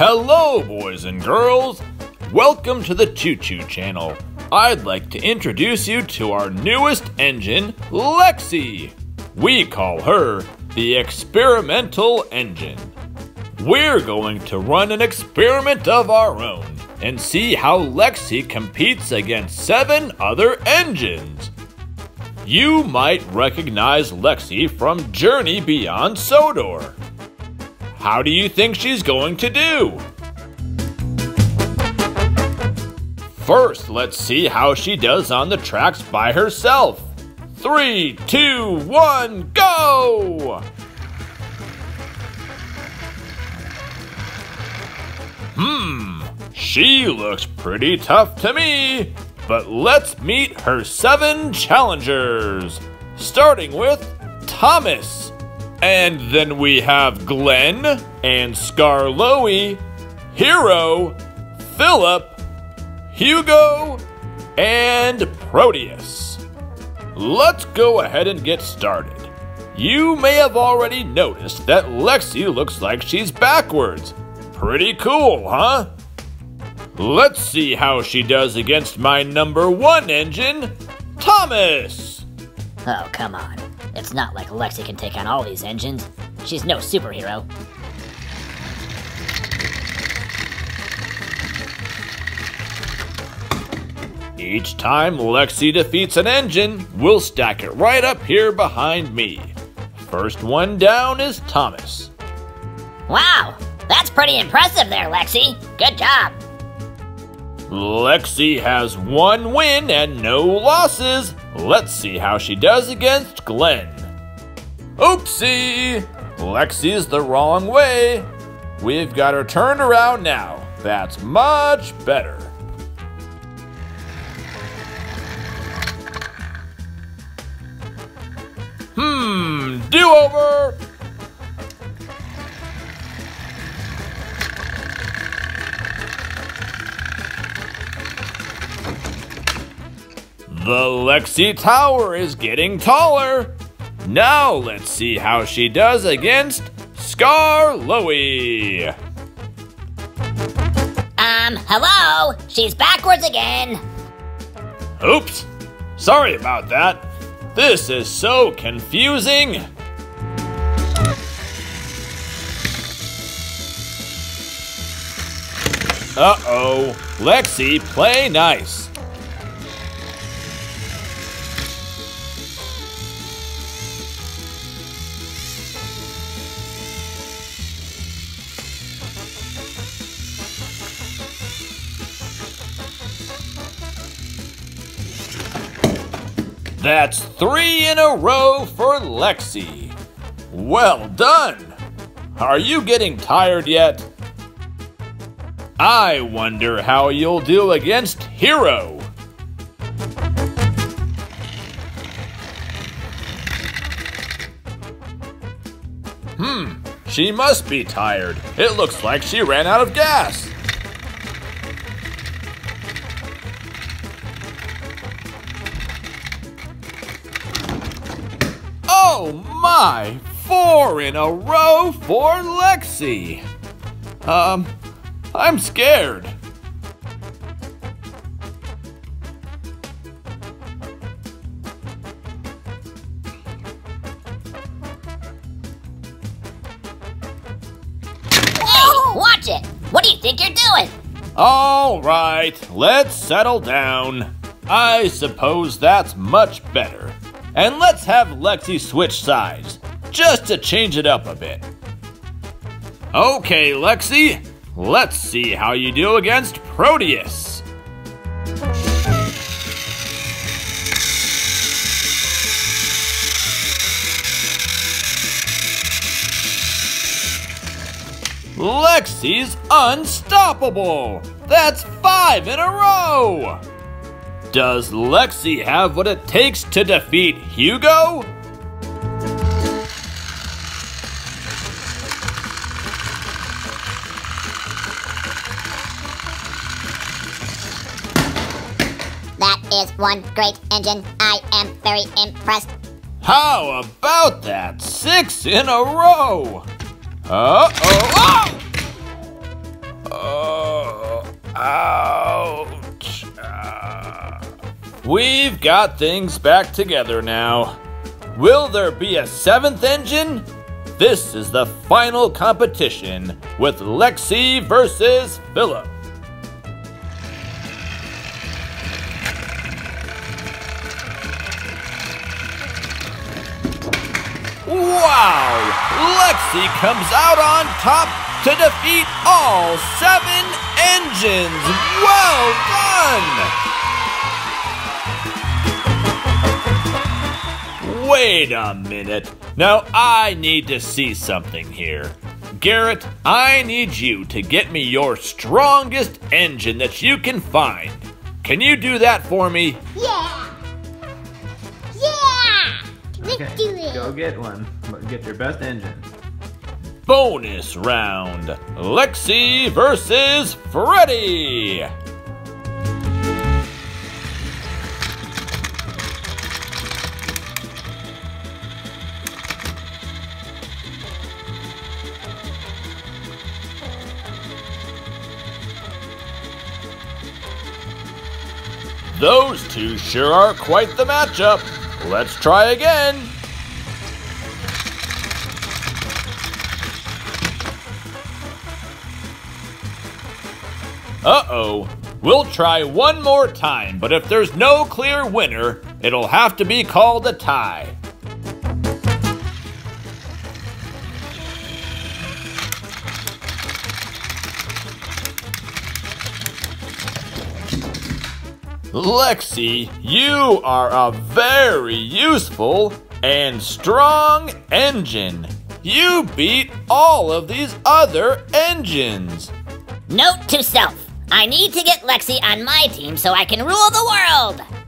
Hello, boys and girls. Welcome to the Choo Choo channel. I'd like to introduce you to our newest engine, Lexi. We call her the Experimental Engine. We're going to run an experiment of our own and see how Lexi competes against 7 other engines. You might recognize Lexi from Journey Beyond Sodor. How do you think she's going to do? First, let's see how she does on the tracks by herself. 3, 2, 1, go! She looks pretty tough to me. But let's meet her 7 challengers. Starting with Thomas. And then we have GLYNN and Scarloey, HIRO, Philip, HUGO, and PROTEUS. Let's go ahead and get started. You may have already noticed that Lexi looks like she's backwards. Pretty cool, huh? Let's see how she does against my #1 engine, Thomas! Oh, come on. It's not like Lexi can take on all these engines. She's no superhero. Each time Lexi defeats an engine, we'll stack it right up here behind me. First one down is Thomas. Wow, that's pretty impressive there, Lexi. Good job. Lexi has 1 win and no losses. Let's see how she does against GLYNN. Oopsie! Lexi's the wrong way. We've got her turned around now. That's much better. Do-over! The Lexi Tower is getting taller. Now let's see how she does against Scarloey. Hello? She's backwards again. Oops, sorry about that. This is so confusing. Uh-oh, Lexi, play nice. That's 3 in a row for Lexi. Well done! Are you getting tired yet? I wonder how you'll do against HIRO. She must be tired. It looks like she ran out of gas. Oh my! 4 in a row for Lexi! I'm scared. Hey, watch it! What do you think you're doing? All right, let's settle down. I suppose that's much better. And let's have Lexi switch sides, just to change it up a bit. Okay, Lexi, let's see how you do against PROTEUS. Lexi's unstoppable! That's 5 in a row! Does Lexi have what it takes to defeat HUGO? That is one great engine. I am very impressed. How about that? 6 in a row! Uh-oh! Oh! Ouch. We've got things back together now. Will there be a 7th engine? This is the final competition with Lexi versus Philip. Wow! Lexi comes out on top to defeat all 7 engines! Well done! Wait a minute. Now I need to see something here. Garrett, I need you to get me your strongest engine that you can find. Can you do that for me? Yeah! Yeah! Let's Okay, do it. go get one. Get your best engine. Bonus round. Lexi versus Freddie. Those two sure are quite the matchup. Let's try again. Uh-oh. We'll try one more time, but if there's no clear winner, it'll have to be called a tie. Lexi, you are a very useful and strong engine. You beat all of these other engines. Note to self, I need to get Lexi on my team so I can rule the world.